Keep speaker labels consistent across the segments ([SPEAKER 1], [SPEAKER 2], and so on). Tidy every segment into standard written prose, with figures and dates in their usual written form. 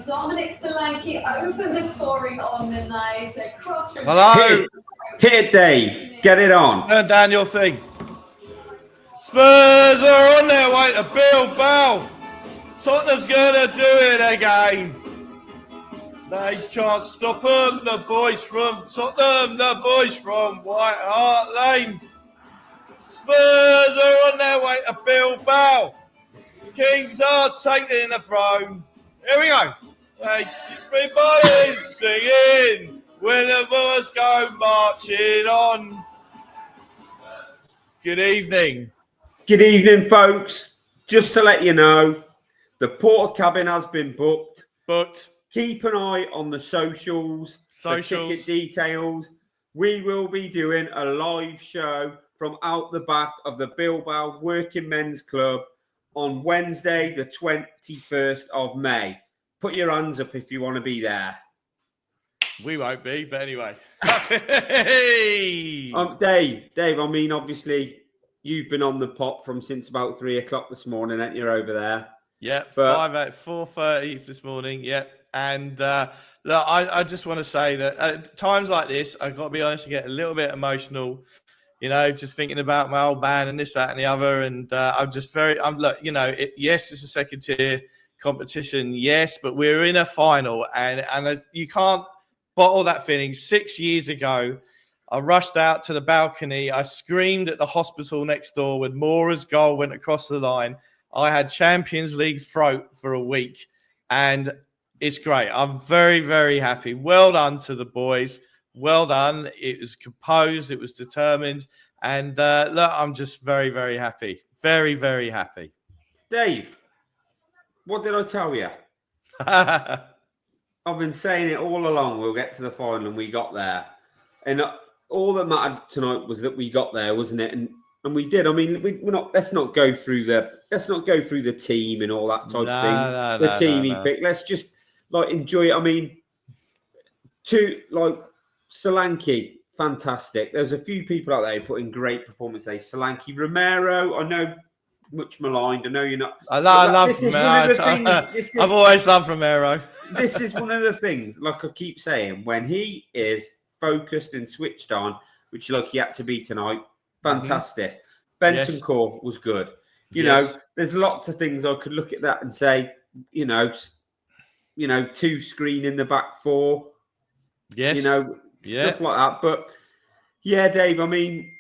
[SPEAKER 1] Dominic Solanke opened the scoring on the night.
[SPEAKER 2] Hello.
[SPEAKER 3] Hit it, Dave. Get it on.
[SPEAKER 2] Turn down your thing. Spurs are on their way to Bilbao. Tottenham's going to do it again. They can't stop them. The boys from Tottenham, the boys from White Hart Lane. Spurs are on their way to Bilbao. Kings are taking the throne. Here we go. Everybody's singing when the boys go marching on. Good evening.
[SPEAKER 3] Good evening, folks. Just to let you know, the porter cabin has been booked. Keep an eye on the socials. The ticket details. We will be doing a live show from out the back of the Bilbao Working Men's Club on Wednesday, the 21st of May. Put your hands up if you want to be there.
[SPEAKER 2] We won't be, but anyway.
[SPEAKER 3] Dave, I mean, obviously, you've been on the pot from since about 3 o'clock this morning, ain't you, over there?
[SPEAKER 2] Yeah, 4:30 this morning, yeah. And look, I just want to say that at times like this, I've got to be honest, I get a little bit emotional, you know, just thinking about my old band and this, that, and the other. And yes, it's a second tier competition, yes, but we're in a final, and you can't bottle that feeling. 6 years ago, I rushed out to the balcony. I screamed at the hospital next door when Mora's goal went across the line. I had Champions League throat for a week, and it's great. I'm very, very happy. Well done to the boys. Well done. It was composed. It was determined. And look, I'm just very, very happy. Very, very happy.
[SPEAKER 3] Dave, what did I tell you? I've been saying it all along. We'll get to the final, and we got there. And all that mattered tonight was that we got there, wasn't it? And we did. I mean, we're not. Let's not go through the team and all that type of thing. The team he picked. Let's just enjoy it. I mean, Solanke, fantastic. There's a few people out there who put in great performances. Solanke, Romero, I know much maligned. I know you're not.
[SPEAKER 2] I love Romero. I've always loved Romero.
[SPEAKER 3] This is one of the things, like I keep saying, when he is focused and switched on, which he had to be tonight, fantastic. Bentancur was good. You know, there's lots of things I could look at that and say, two screen in the back four.
[SPEAKER 2] Yes.
[SPEAKER 3] Stuff like that. But yeah, Dave, I mean,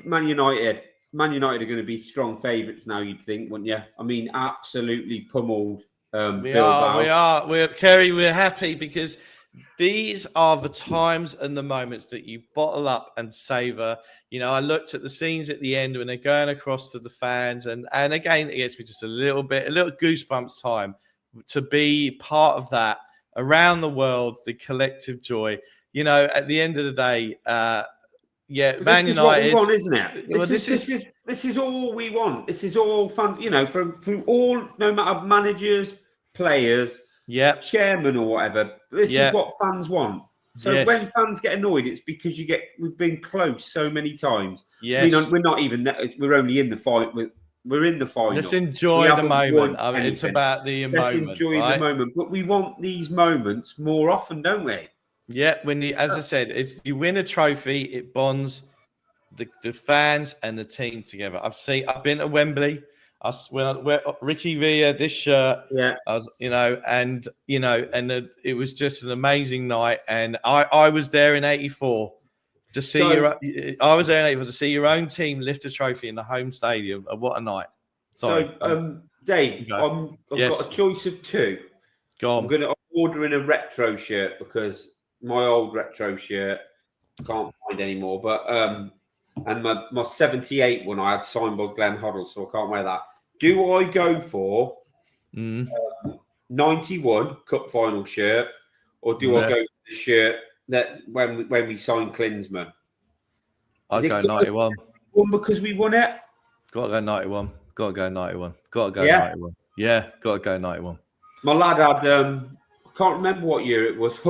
[SPEAKER 3] Man United are going to be strong favourites now, you'd think, wouldn't you? I mean, absolutely pummeled.
[SPEAKER 2] We are. Kerry, we're happy because these are the times and the moments that you bottle up and savour. You know, I looked at the scenes at the end when they're going across to the fans, and again, it gets me just a little goosebumps time to be part of that around the world, the collective joy. You know, at the end of the day, Man United.
[SPEAKER 3] Is what we want, isn't it? This is all we want. This is all fun. You know, from all, no matter managers, players, chairman or whatever. This is what fans want. So when fans get annoyed, it's because we've been close so many times.
[SPEAKER 2] Yes.
[SPEAKER 3] I mean, we're not even. We're only in the fight. We're in the final.
[SPEAKER 2] Let's enjoy the moment. I mean, it's about the moment.
[SPEAKER 3] Let's enjoy the moment. But we want these moments more often, don't we?
[SPEAKER 2] Yeah, as I said, you win a trophy, it bonds the fans and the team together. I've been to Wembley. Ricky Villa, this shirt. Yeah. It was just an amazing night, and I was there in '84 to see to see your own team lift a trophy in the home stadium. What a night!
[SPEAKER 3] Dave, I've got a choice of two.
[SPEAKER 2] Go on.
[SPEAKER 3] I'm going to order in a retro shirt because my old retro shirt I can't find anymore. But and my '78 one I had signed by Glenn Hoddle, so I can't wear that. Do I go for 91 Cup Final shirt, or do I go for the shirt that when we signed Klinsmann?
[SPEAKER 2] I'd go 91.
[SPEAKER 3] Because we won it.
[SPEAKER 2] Got to go 91. Got to go 91. Got to go 91. Yeah, got to go 91.
[SPEAKER 3] My lad had I can't remember what year it was.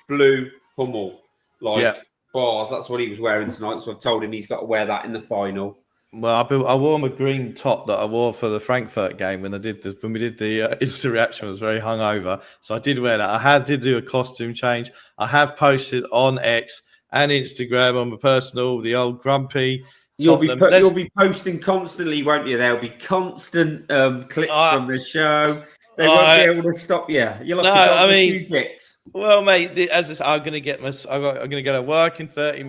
[SPEAKER 3] Blue Hummel, bars. That's what he was wearing tonight. So I've told him he's got to wear that in the final.
[SPEAKER 2] Well, I wore my green top that I wore for the Frankfurt game when we did the Insta reaction. I was very hungover, so I did wear that. Did do a costume change. I have posted on X and Instagram on my personal the old grumpy.
[SPEAKER 3] You'll be posting constantly, won't you? There'll be constant clips from the show. They won't be able to stop you. You're like a dog with two dicks.
[SPEAKER 2] Well, mate, as I said, I'm going to go to work in 30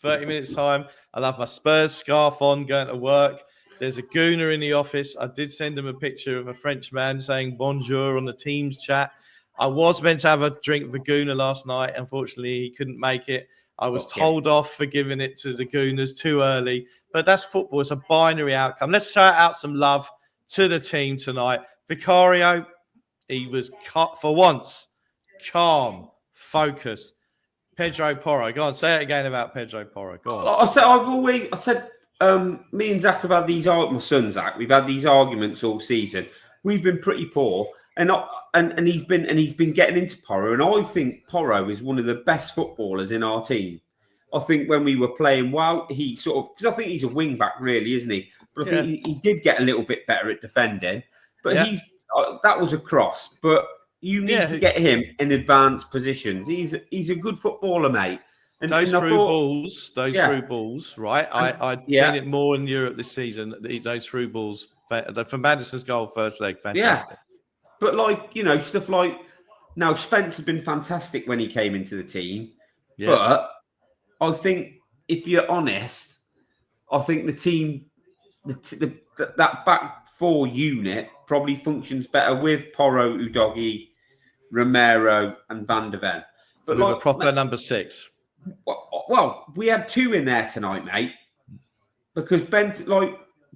[SPEAKER 2] minutes time. I'll have my Spurs scarf on going to work. There's a gooner in the office. I did send him a picture of a French man saying bonjour on the Teams chat. I was meant to have a drink with a gooner last night. Unfortunately, he couldn't make it. I was told off for giving it to the gooners too early. But that's football. It's a binary outcome. Let's shout out some love to the team tonight. Vicario, he was cut for once. Calm, focused. Pedro Porro. Go on, say it again about Pedro Porro. Go on.
[SPEAKER 3] I said, me and Zach have had these my son Zach. We've had these arguments all season. We've been pretty poor, and he's been getting into Porro, and I think Porro is one of the best footballers in our team. I think when we were playing well, he sort of, because I think he's a wing back, really, isn't he? But I think he did get a little bit better at defending. But that was a cross, but. You need to get him in advanced positions. He's a good footballer, mate. And
[SPEAKER 2] those through balls, right? I've seen it more in Europe this season. Those through balls from Madison's goal, first leg, fantastic.
[SPEAKER 3] Yeah, but stuff like now Spence has been fantastic when he came into the team. Yeah. But I think if you're honest, I think the team, that back four unit probably functions better with Porro, Udogie, Romero and Van de Ven.
[SPEAKER 2] But with a proper number 6.
[SPEAKER 3] Well, we had 2 in there tonight, mate. Because Benton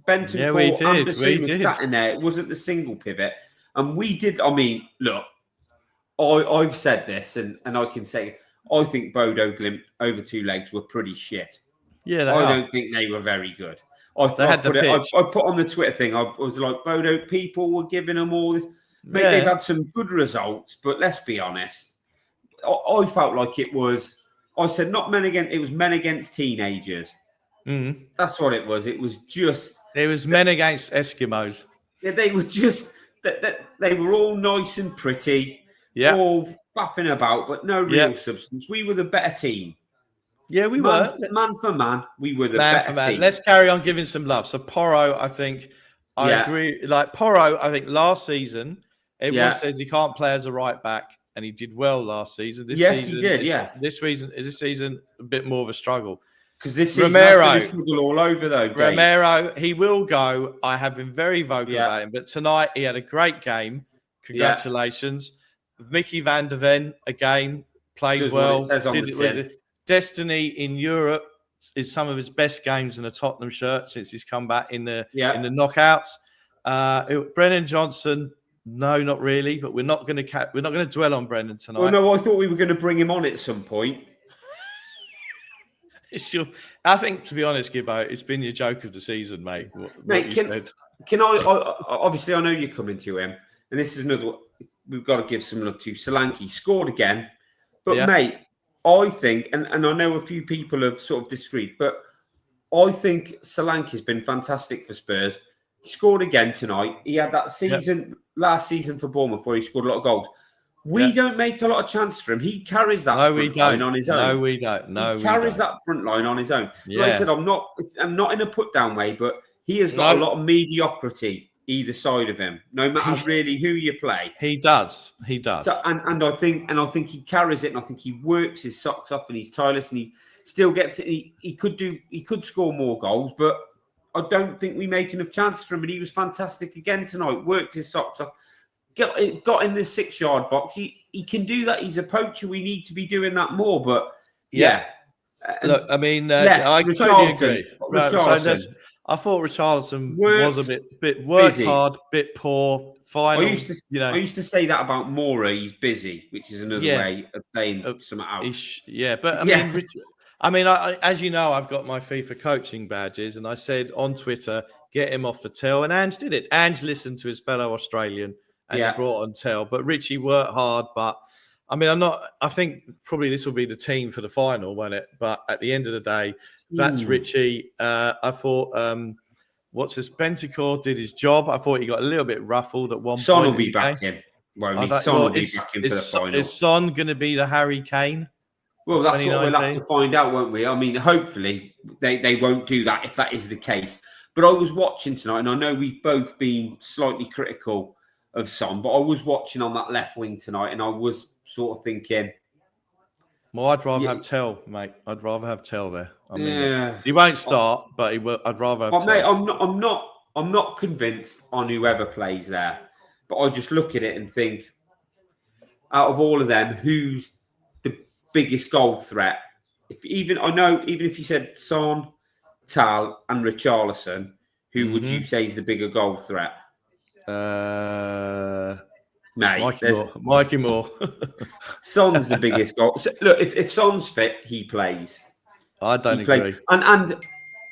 [SPEAKER 3] Anderson was sat in there. It wasn't the single pivot. And we did, look, I've said this and I can say, I think Bodo Glimt over 2 legs were pretty shit.
[SPEAKER 2] Yeah,
[SPEAKER 3] I don't think they were very good. I put on the Twitter thing, I was like, Bodo, people were giving them all this. Mate, they've had some good results, but let's be honest. I felt like it was. I said not men against. It was men against teenagers.
[SPEAKER 2] Mm-hmm.
[SPEAKER 3] That's what it was. It was just.
[SPEAKER 2] It was men against Eskimos.
[SPEAKER 3] Yeah, they were just. They were all nice and pretty.
[SPEAKER 2] Yeah.
[SPEAKER 3] All faffing about, but no real substance. We were the better team.
[SPEAKER 2] Yeah, we were.
[SPEAKER 3] Man for man, we were the better team.
[SPEAKER 2] Let's carry on giving some love. So Porro, I think, I agree. Like Porro, I think last season. Everyone says he can't play as a right back, and he did well last season. This season,
[SPEAKER 3] he did.
[SPEAKER 2] This season a bit more of a struggle
[SPEAKER 3] because this season Romero struggle all over though. Dave.
[SPEAKER 2] Romero, he will go. I have been very vocal about him, but tonight he had a great game. Congratulations, Mickey Van de Ven again played well. Destiny in Europe is some of his best games in a Tottenham shirt since he's come back in the knockouts. Brennan Johnson. No, not really. But we're not going to dwell on Brendan tonight.
[SPEAKER 3] Well, no, I thought we were going to bring him on at some point.
[SPEAKER 2] I think, to be honest, Gibbo, it's been your joke of the season, mate.
[SPEAKER 3] Can I? Obviously, I know you're coming to him, and this is another. We've got to give some love to Solanke. Scored again, but mate, I think, and I know a few people have sort of disagreed, but I think Solanke has been fantastic for Spurs. He scored again tonight. He had that season last season for Bournemouth where he scored a lot of goals. We don't make a lot of chances for him. He carries that front line on his own.
[SPEAKER 2] No, we don't.
[SPEAKER 3] He carries that front line on his own. Yeah. Like I said, I'm not in a put down way, but he has got a lot of mediocrity either side of him. No matter really who you play,
[SPEAKER 2] he does.
[SPEAKER 3] So, and I think he carries it, and I think he works his socks off, and he's tireless, and he still gets it. He could score more goals, but I don't think we make enough chances for him. But he was fantastic again tonight. Worked his socks off. Got in the 6-yard box. He can do that. He's a poacher. We need to be doing that more. But
[SPEAKER 2] look, I mean, I totally agree. I thought Richarlison was a bit worked hard, bit poor. Final,
[SPEAKER 3] I used to say that about Mora. He's busy, which is another way of saying something out.
[SPEAKER 2] As you know, I've got my FIFA coaching badges, and I said on Twitter, get him off the till, and Ange did it. Ange listened to his fellow Australian, and he brought on Tell. But Richie worked hard, but I think probably this will be the team for the final, won't it? But at the end of the day, that's Richie. I thought What's this? Bentancur did his job. I thought he got a little bit ruffled at one
[SPEAKER 3] Son
[SPEAKER 2] point.
[SPEAKER 3] will be back in. Won't he?
[SPEAKER 2] Son
[SPEAKER 3] Will be back in for the final.
[SPEAKER 2] Is Son going to be the Harry Kane?
[SPEAKER 3] Well, that's what we'll have to find out, won't we? I mean, hopefully they won't do that if that is the case. But I was watching tonight, and I know we've both been slightly critical of Son, but I was watching on that left wing tonight, and I was sort of thinking,
[SPEAKER 2] well, I'd rather have Tell, mate. I'd rather have Tell there. I mean,
[SPEAKER 3] yeah,
[SPEAKER 2] he won't start, but he will. I'd rather have Tell.
[SPEAKER 3] Mate, I'm not convinced on whoever plays there, but I just look at it and think, out of all of them, who's the biggest goal threat? Even if you said Son, Tal, and Richarlison, who would you say is the bigger goal threat? Mate,
[SPEAKER 2] Mikey Moore.
[SPEAKER 3] Son's the biggest goal. So, look, if Son's fit, he plays.
[SPEAKER 2] I don't agree.
[SPEAKER 3] And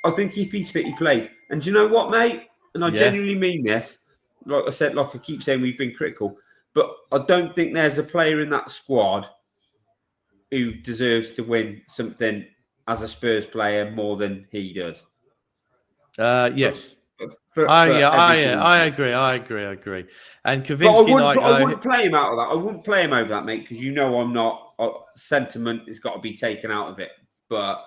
[SPEAKER 3] I think if he's fit, he plays. And do you know what, mate? And I genuinely mean this. Like I said, like I keep saying, we've been critical. But I don't think there's a player in that squad who deserves to win something as a Spurs player more than he does.
[SPEAKER 2] Yes. I agree. And Kavinsky,
[SPEAKER 3] I wouldn't play him out of that. I wouldn't play him over that, mate, because you know I'm not. Sentiment has got to be taken out of it. But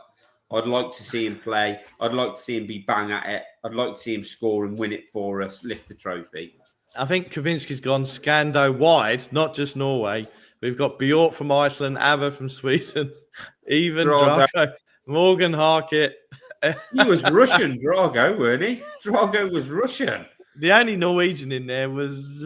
[SPEAKER 3] I'd like to see him play. I'd like to see him be bang at it. I'd like to see him score and win it for us, lift the trophy.
[SPEAKER 2] I think Kavinsky's gone Scando wide, not just Norway. We've got Bjork from Iceland, Ava from Sweden, even Drago, Morgan Harkett.
[SPEAKER 3] He was Russian, Drago, weren't he? Drago was Russian.
[SPEAKER 2] The only Norwegian in there was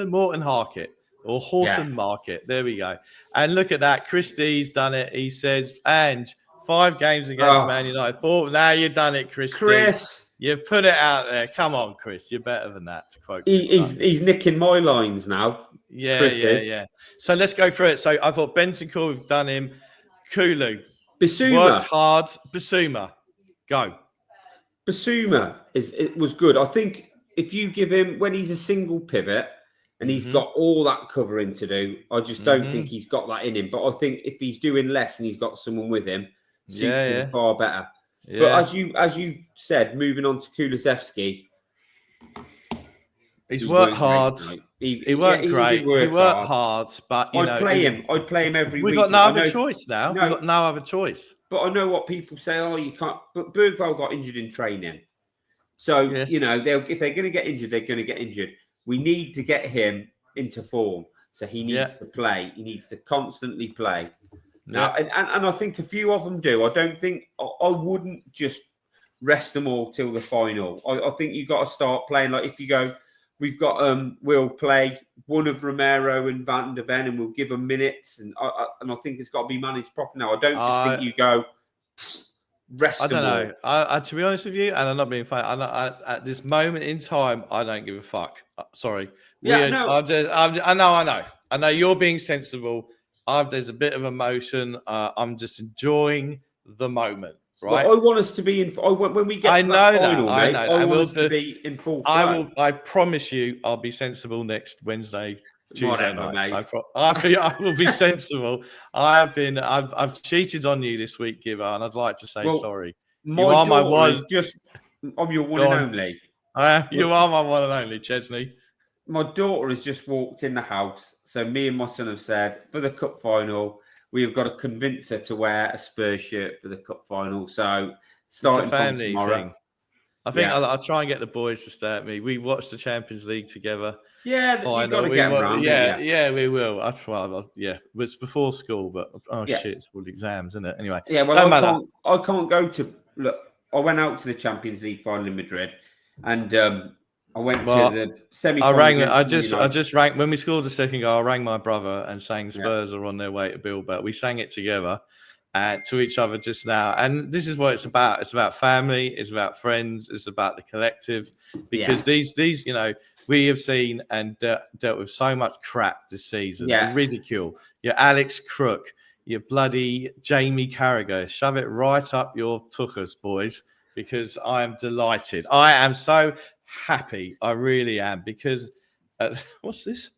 [SPEAKER 2] Morten Harkett or Horton Market. There we go. And look at that. Christie's done it. He says, and 5 games against Man United. Now you've done it, Chris. You've put it out there. Come on, Chris. You're better than that. To quote
[SPEAKER 3] he's nicking my lines now.
[SPEAKER 2] Yeah. So let's go through it. So I thought Bentancur, we've done him. Kulu.
[SPEAKER 3] Bissouma.
[SPEAKER 2] Worked hard. Bissouma. Go.
[SPEAKER 3] Bissouma was good. I think if you give him, when he's a single pivot and he's got all that covering to do, I just don't think he's got that in him. But I think if he's doing less and he's got someone with him, suits him far better. Yeah. But as you said, moving on to Kulusevski,
[SPEAKER 2] he's worked hard. He worked great. He worked hard, but
[SPEAKER 3] I'd play him every week.
[SPEAKER 2] We've got no other choice now. We've got no other choice.
[SPEAKER 3] But I know what people say. Oh, you can't. But Bergvall got injured in training, so if they're going to get injured, they're going to get injured. We need to get him into form, so he needs to play. He needs to constantly play. Now, and I think a few of them do. I don't think I wouldn't just rest them all till the final. I think you've got to start playing. Like if you go, we've got we'll play one of Romero and Van de Ven, and we'll give them minutes. And I think it's got to be managed properly now. I don't just think you go rest.
[SPEAKER 2] I don't know. I to be honest with you, and I'm not being funny. At this moment in time, I don't give a fuck. Sorry. I know you're being sensible. There's a bit of emotion. I'm just enjoying the moment, right?
[SPEAKER 3] Well, I want us to be in. When we get to that final, mate, I want us to be in full flow.
[SPEAKER 2] I promise you, I'll be sensible next Wednesday, Tuesday night.
[SPEAKER 3] Mate.
[SPEAKER 2] I will be sensible. I've cheated on you this week, Giver, and I'd like to say sorry.
[SPEAKER 3] You are my one. I'm your one and only.
[SPEAKER 2] You are my one and only, Chesney.
[SPEAKER 3] My daughter has just walked in the house. So me and my son have said, for the cup final, we've got to convince her to wear a Spurs shirt for the cup final. So starting from tomorrow.
[SPEAKER 2] Thing. I think I'll try and get the boys to stay at me. We watched the Champions League together.
[SPEAKER 3] Yeah, you've got to get them around.
[SPEAKER 2] Yeah, we will. I'll try. It's before school, but shit, it's all exams, isn't it? Anyway.
[SPEAKER 3] Yeah, well, I can't go to... Look, I went out to the Champions League final in Madrid and... I went to the semi-final.
[SPEAKER 2] I just rang when we scored the second goal. I rang my brother and sang Spurs are on their way to buildup. We sang it together to each other just now. And this is what it's about. It's about family. It's about friends. It's about the collective. Because these we have seen and dealt with so much crap this season. Yeah. Ridicule. Your Alex Crook. Your bloody Jamie Carragher. Shove it right up your tuchus, boys. Because I am delighted. I am so happy. I really am. Because what's this?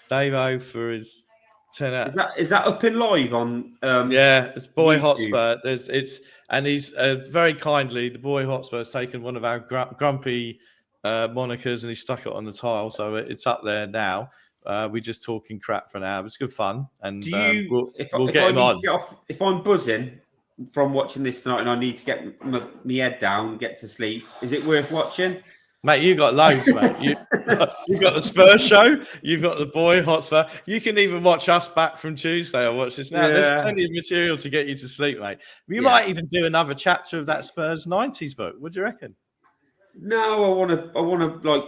[SPEAKER 2] Dave-O for his 10 out.
[SPEAKER 3] Is that up in live on?
[SPEAKER 2] Yeah, it's Boy
[SPEAKER 3] YouTube?
[SPEAKER 2] Hotspur. He's very kindly, the Boy Hotspur has taken one of our grumpy monikers and he stuck it on the tile, so it's up there now. We're just talking crap for an hour. It's good fun, and we'll get him on.
[SPEAKER 3] If I'm buzzing from watching this tonight and I need to get my head down, get to sleep, is it worth watching?
[SPEAKER 2] Mate, you got loads, mate. You've got the Spurs show. You've got the Boy Hotspur. You can even watch us back from Tuesday or watch this now. Yeah. There's plenty of material to get you to sleep, mate. You might even do another chapter of that Spurs 90s book. What do you reckon?
[SPEAKER 3] No, I want to like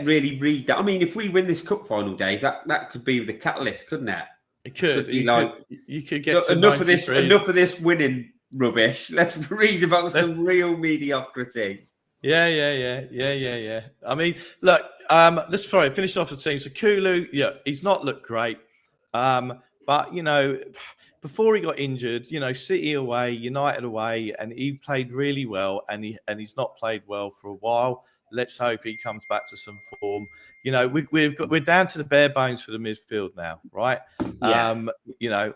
[SPEAKER 3] read that. I mean, if we win this cup final, Dave, that could be the catalyst, couldn't it?
[SPEAKER 2] It could. You could get to
[SPEAKER 3] enough of this winning rubbish. Let's read about some real mediocrity.
[SPEAKER 2] Yeah. I mean, look, let's finish off the team. So Kulu, he's not looked great. But before he got injured, City away, United away, and he played really well, and he's not played well for a while. Let's hope he comes back to some form. We're down to the bare bones for the midfield now, right?
[SPEAKER 3] Yeah.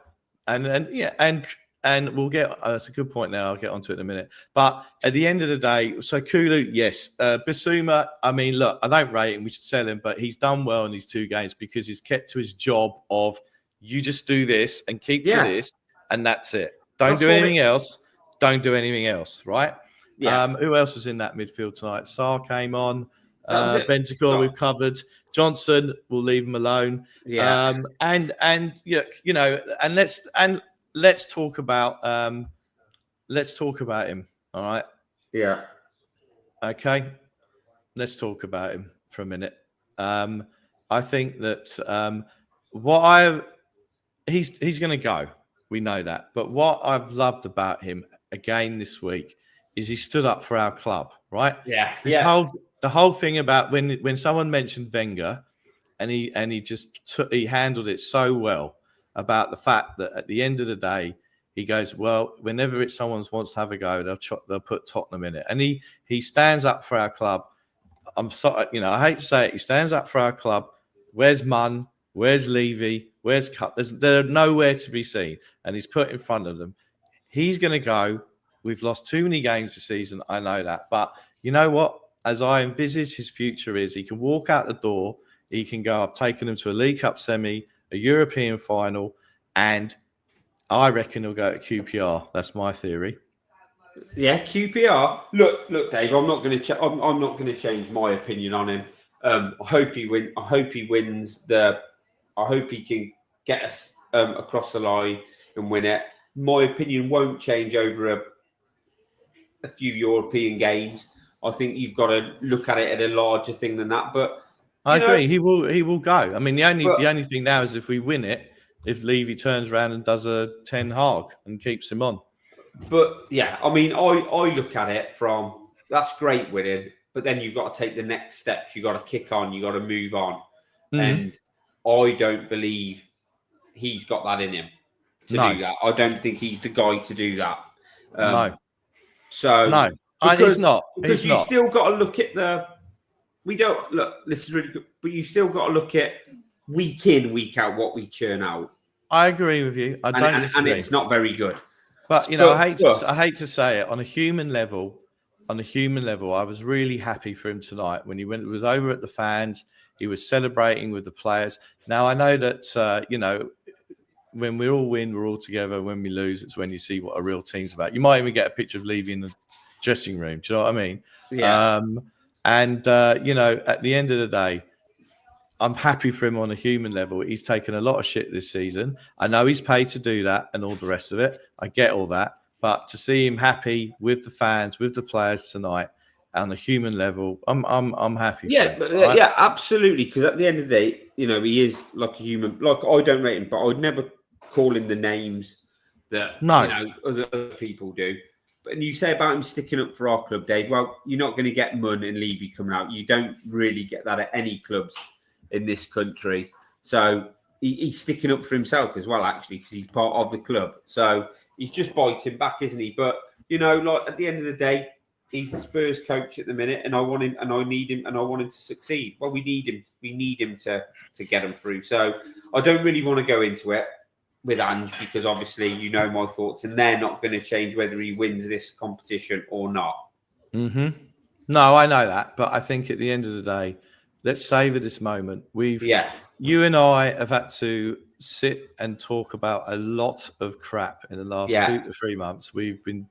[SPEAKER 2] And we'll get. That's a good point. Now I'll get onto it in a minute. But at the end of the day, so Kulu, yes, Bissouma. I mean, look, I don't rate him. We should sell him, but he's done well in these 2 games because he's kept to his job of you just do this and keep to this, and that's it. Don't do anything else. Don't do anything else. Right?
[SPEAKER 3] Yeah.
[SPEAKER 2] Who else was in that midfield tonight? Sarr came on. Bentancur we've covered. Johnson, we'll leave him alone.
[SPEAKER 3] Yeah.
[SPEAKER 2] And let's talk about him. All right.
[SPEAKER 3] Yeah.
[SPEAKER 2] Okay. Let's talk about him for a minute. I think that he's going to go. We know that. But what I've loved about him again this week is he stood up for our club. Right.
[SPEAKER 3] Yeah.
[SPEAKER 2] The whole thing about when someone mentioned Wenger, and he handled it so well about the fact that at the end of the day. He goes, well, whenever someone wants to have a go, they'll put Tottenham in it. And he stands up for our club. I'm sorry, I hate to say it. He stands up for our club. Where's Munn? Where's Levy? Where's Cup? They're nowhere to be seen. And he's put in front of them. He's going to go. We've lost too many games this season. I know that. But you know what? As I envisage his future is, he can walk out the door. He can go, I've taken him to a League Cup semi, a European final, and I reckon he'll go to QPR. That's my theory.
[SPEAKER 3] Yeah, QPR. Look, Dave. I'm not going to change my opinion on him. I hope he wins. I hope he can get us across the line and win it. My opinion won't change over a few European games. I think you've got to look at it at a larger thing than that. But
[SPEAKER 2] I agree. He will go. I mean, the only thing now is if we win it. If Levy turns around and does a Ten Hag and keeps him on.
[SPEAKER 3] But yeah, I mean, I look at it from that's great winning, but then you've got to take the next steps. You've got to kick on. You've got to move on. And I don't believe he's got that in him to do that. I don't think he's the guy to do that.
[SPEAKER 2] No.
[SPEAKER 3] So
[SPEAKER 2] no, he's not.
[SPEAKER 3] Because you still got to look at this is really good, but you still got to look at week in, week out what we churn out.
[SPEAKER 2] I agree with you. I don't disagree.
[SPEAKER 3] And it's not very good.
[SPEAKER 2] But I hate to say it on a human level. On a human level, I was really happy for him tonight when he was over at the fans. He was celebrating with the players. Now I know that when we all win, we're all together. When we lose, it's when you see what a real team's about. You might even get a picture of Levy in the dressing room. Do you know what I mean?
[SPEAKER 3] Yeah.
[SPEAKER 2] At the end of the day, I'm happy for him on a human level. He's taken a lot of shit this season. I know he's paid to do that and all the rest of it. I get all that. But to see him happy with the fans, with the players tonight, on a human level, I'm happy.
[SPEAKER 3] Yeah,
[SPEAKER 2] right?
[SPEAKER 3] Yeah, absolutely. Because at the end of the day, he is like a human. Like I don't rate him, but I would never call him the names that other people do. But you say about him sticking up for our club, Dave. Well, you're not going to get Munn and Levy coming out. You don't really get that at any clubs in this country. So he's sticking up for himself as well, actually, because he's part of the club. So he's just biting back, isn't he? But at the end of the day, he's the Spurs coach at the minute, and I want him, and I need him, and I want him to succeed. Well, we need him. We need him to get him through. So I don't really want to go into it with Ange because obviously you know my thoughts, and they're not going to change whether he wins this competition or not.
[SPEAKER 2] Mm-hmm. No, I know that, but I think at the end of the day, let's savor this moment. You and I have had to sit and talk about a lot of crap in the last 2 to 3 months. We've been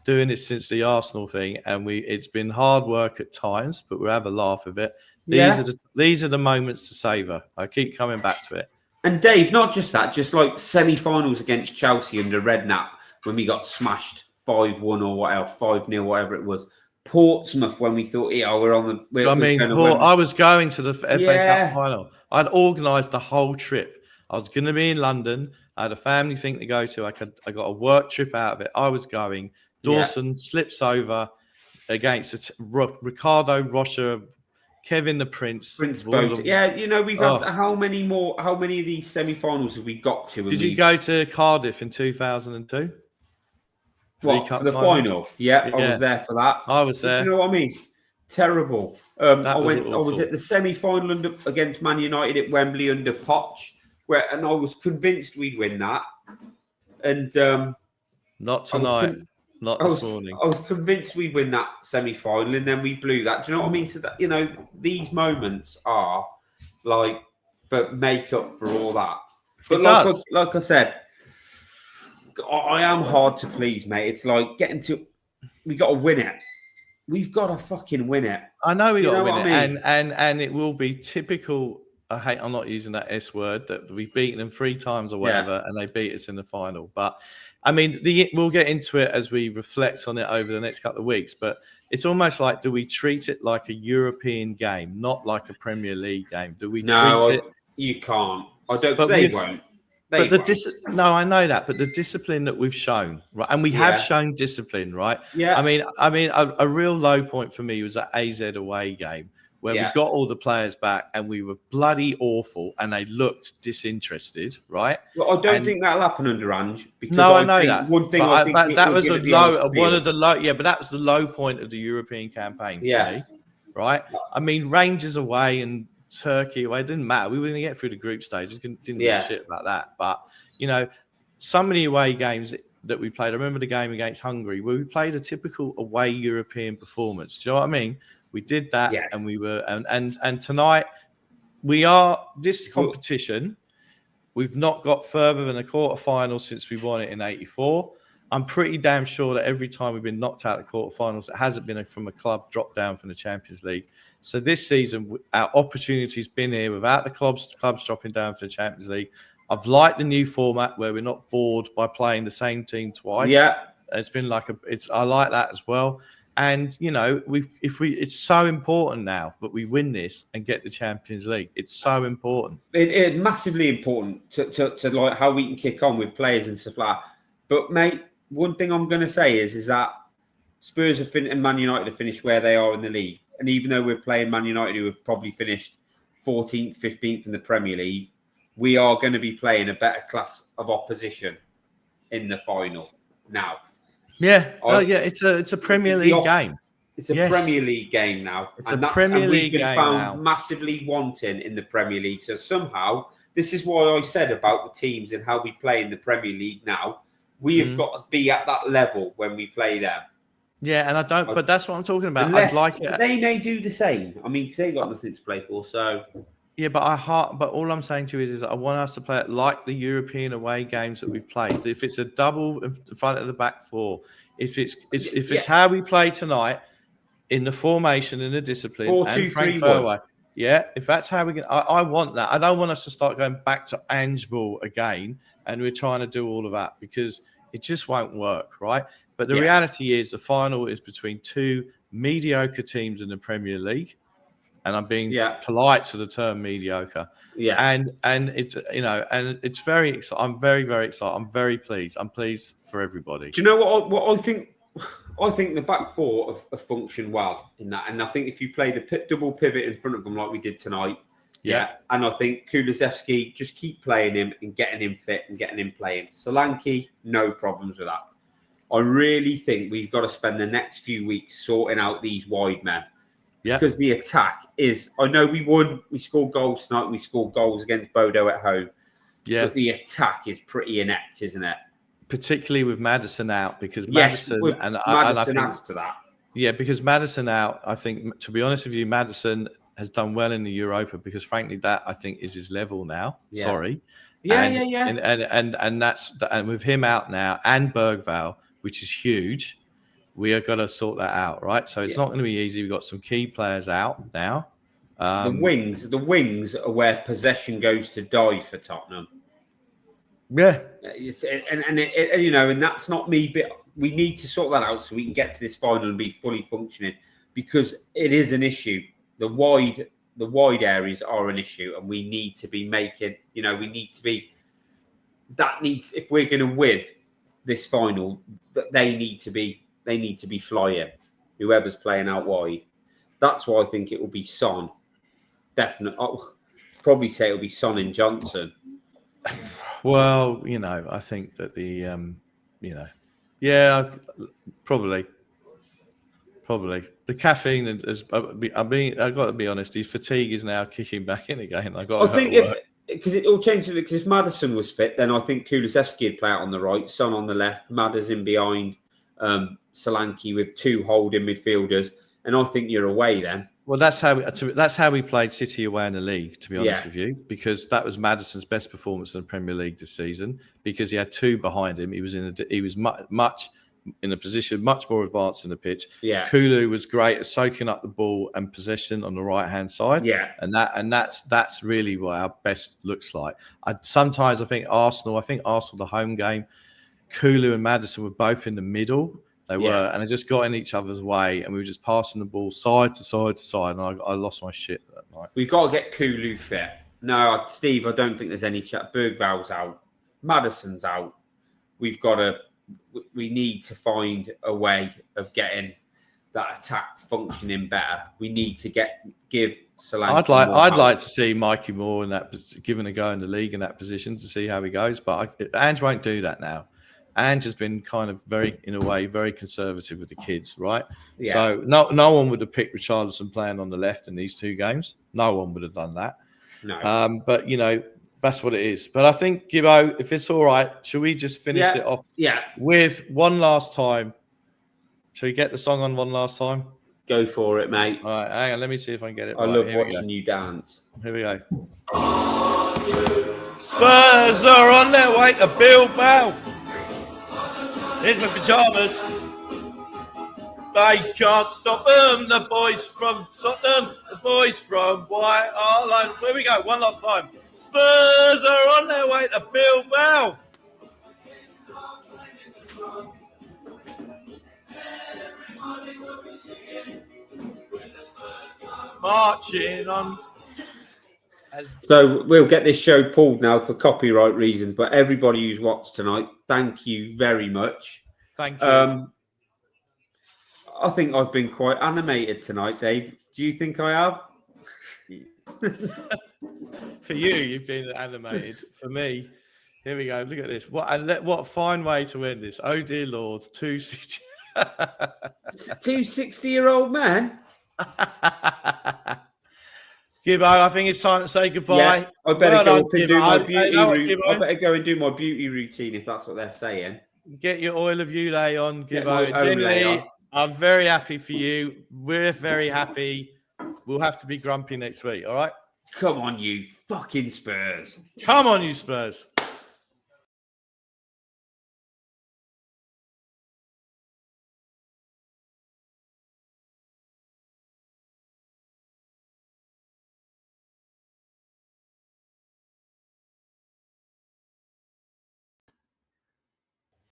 [SPEAKER 2] doing this since the Arsenal thing, and it's been hard work at times, but we'll have a laugh of it. These are the moments to savor. I keep coming back to it.
[SPEAKER 3] And Dave, not just that, just like semi-finals against Chelsea under Redknapp when we got smashed 5-1 or whatever, 5-0, whatever it was. Portsmouth when we thought, we're on the.
[SPEAKER 2] I was going to the FA Cup final. I'd organised the whole trip. I was going to be in London. I had a family thing to go to. I got a work trip out of it. I was going. Dawson slips over against Ricardo Rocha, Kevin the Prince.
[SPEAKER 3] Yeah, you know, we've had how many of these semi-finals have we got to?
[SPEAKER 2] Did you go to Cardiff in 2002?
[SPEAKER 3] What, for the final? Yeah, I was there for that.
[SPEAKER 2] I was there.
[SPEAKER 3] Do you know what I mean? Terrible. I was at the semi-final against Man United at Wembley under Poch, and I was convinced we'd win that. And
[SPEAKER 2] not tonight. Not this morning.
[SPEAKER 3] I was convinced we'd win that semi-final, and then we blew that. Do you know what I mean? So that, you know, these moments are like make up for all that. But like I said, I am hard to please, mate. It's like we got to win it. We've got to fucking win it.
[SPEAKER 2] I know we got to win it, and it will be typical. I'm not using that S word, that we've beaten them 3 times or whatever, and they beat us in the final. But I mean, we'll get into it as we reflect on it over the next couple of weeks. But it's almost like, do we treat it like a European game, not like a Premier League game? Do we treat it?
[SPEAKER 3] You can't. I don't. They won't.
[SPEAKER 2] No, I know that, but the discipline that we've shown, right, and we have shown discipline, right?
[SPEAKER 3] Yeah.
[SPEAKER 2] I mean, a real low point for me was that AZ away game where we got all the players back and we were bloody awful and they looked disinterested, right?
[SPEAKER 3] Well, I don't think that'll happen under Ange.
[SPEAKER 2] No, I know that.
[SPEAKER 3] One thing
[SPEAKER 2] that was a low, one of the low. Yeah, but that was the low point of the European campaign. For me, right? I mean, Rangers away and Turkey away, it didn't matter. We were going to get through the group stage. Didn't give a shit about that. But you know, some of the away games that we played. I remember the game against Hungary where we played a typical away European performance. Do you know what I mean? We did that, and we were, and tonight we are this competition. We've not got further than a quarterfinal since we won it in '84. I'm pretty damn sure that every time we've been knocked out of the quarterfinals, it hasn't been from a club drop down from the Champions League. So this season, our opportunity's been here without the clubs dropping down for the Champions League. I've liked the new format where we're not bored by playing the same team twice. Yeah, it's been like I like that as well. And you know, it's so important now that we win this and get the Champions League. It's so important.
[SPEAKER 3] It's massively important to like how we can kick on with players and stuff like that. But mate, one thing I'm going to say is that Spurs and Man United have finished where they are in the league, and even though we're playing Man United, who have probably finished 14th, 15th in the Premier League, we are going to be playing a better class of opposition in the final now.
[SPEAKER 2] Yeah, it's a Premier League game.
[SPEAKER 3] It's a Premier League game now.
[SPEAKER 2] It's a Premier League game now.
[SPEAKER 3] We've been found massively wanting in the Premier League. So somehow, this is why I said about the teams and how we play in the Premier League now. We have got to be at that level when we play them.
[SPEAKER 2] Yeah, and but that's what I'm talking about.
[SPEAKER 3] Unless
[SPEAKER 2] I'd like it.
[SPEAKER 3] They may do the same. I mean, they got nothing to play for, so.
[SPEAKER 2] Yeah, but all I'm saying to you is I want us to play it like the European away games that we've played. If it's a double in front of the back four, if it's how we play tonight in the formation and the discipline
[SPEAKER 3] 4-2-3-1
[SPEAKER 2] away. Yeah, if that's how we get, I want that. I don't want us to start going back to Ange ball again, and we're trying to do all of that because it just won't work, right? But the reality is the final is between 2 mediocre teams in the Premier League. And I'm being polite to the term mediocre. Yeah. And it's, you know, and it's very exciting. I'm very, very excited. I'm very pleased. I'm pleased for everybody.
[SPEAKER 3] Do you know what I think? I think the back four have functioned well in that. And I think if you play the double pivot in front of them like we did tonight, and I think Kulusevski, just keep playing him and getting him fit and getting him playing. Solanke, no problems with that. I really think we've got to spend the next few weeks sorting out these wide men. Yeah. Because the attack is, I know we won, we scored goals tonight, we scored goals against Bodo at home.
[SPEAKER 2] Yeah.
[SPEAKER 3] But the attack is pretty inept, isn't it?
[SPEAKER 2] Particularly with Maddison out, because Maddison
[SPEAKER 3] Maddison adds to that.
[SPEAKER 2] Yeah, because Maddison out, I think, to be honest with you, Maddison has done well in the Europa because, frankly, that I think is his level now.
[SPEAKER 3] Yeah.
[SPEAKER 2] Sorry.
[SPEAKER 3] Yeah.
[SPEAKER 2] And that's with him out now and Bergvall, which is huge. We are going to sort that out, right? So it's not going to be easy. We've got some key players out now.
[SPEAKER 3] The wings are where possession goes to die for Tottenham.
[SPEAKER 2] Yeah,
[SPEAKER 3] and that's not me. But we need to sort that out so we can get to this final and be fully functioning, because it is an issue. The wide areas are an issue, and we need to be making. We need to be. That needs, if we're going to win this final, that they need to be flying. Whoever's playing out wide, that's why I think it will be Son. Definitely, I'll probably say it'll be Son and Johnson.
[SPEAKER 2] Well, I think that probably the caffeine is. I've got to be honest. His fatigue is now kicking back in again. I think
[SPEAKER 3] because it all changed. Because if Maddison was fit, then I think Kulusevski would play out on the right, Son on the left, Maddison behind, Solanke with two holding midfielders, and I think you're away then.
[SPEAKER 2] Well, that's how we played City away in the league, to be honest with you, because that was Maddison's best performance in the Premier League this season, because he had two behind him. He was much in a position much more advanced in the pitch.
[SPEAKER 3] Yeah,
[SPEAKER 2] Kulu was great at soaking up the ball and possession on the right hand side.
[SPEAKER 3] Yeah,
[SPEAKER 2] and that's really what our best looks like. Sometimes I think Arsenal, the home game, Kulu and Maddison were both in the middle. They were, and they just got in each other's way, and we were just passing the ball side to side to side, and I lost my shit that night.
[SPEAKER 3] We've got to get Kulu fit. No, Steve, I don't think there's any chat. Bergvall's out. Maddison's out. We need to find a way of getting that attack functioning better. We need to give Solanke.
[SPEAKER 2] I'd like to see Mikey Moore in that, given a go in the league in that position to see how he goes, but Ange won't do that now. Ange has been kind of very conservative with the kids, right?
[SPEAKER 3] Yeah.
[SPEAKER 2] So no one would have picked Richarlison playing on the left in these two games. No one would have done that.
[SPEAKER 3] No.
[SPEAKER 2] But that's what it is. But I think, Gibbo, if it's all right, should we just finish it off?
[SPEAKER 3] Yeah.
[SPEAKER 2] With one last time? Shall we get the song on one last time?
[SPEAKER 3] Go for it, mate.
[SPEAKER 2] All right, hang on. Let me see if I can get it.
[SPEAKER 3] I love watching you dance.
[SPEAKER 2] Here we go. Spurs are on their way to Bilbao. Here's my pajamas. They can't stop them. The boys from Tottenham, the boys from White Hart Lane. Here we go. One last time. Spurs are on their way to Bilbao. Marching on.
[SPEAKER 3] So we'll get this show pulled now for copyright reasons, but everybody who's watched tonight, thank you very much.
[SPEAKER 2] Thank you.
[SPEAKER 3] I think I've been quite animated tonight, Dave. Do you think I have?
[SPEAKER 2] For you, you've been animated. For me, here we go. Look at this. What a fine way to end this. Oh dear Lord, 260.
[SPEAKER 3] 260-year-old man.
[SPEAKER 2] Gibbo, I think it's time to say goodbye.
[SPEAKER 3] Yeah, I better go up and do my beauty routine. I better go and do my beauty routine if that's what they're saying.
[SPEAKER 2] Get your oil of Olay on, Gibbo. Generally, I'm very happy for you. We're very happy. We'll have to be grumpy next week, all right?
[SPEAKER 3] Come on, you fucking Spurs.
[SPEAKER 2] Come on, you Spurs.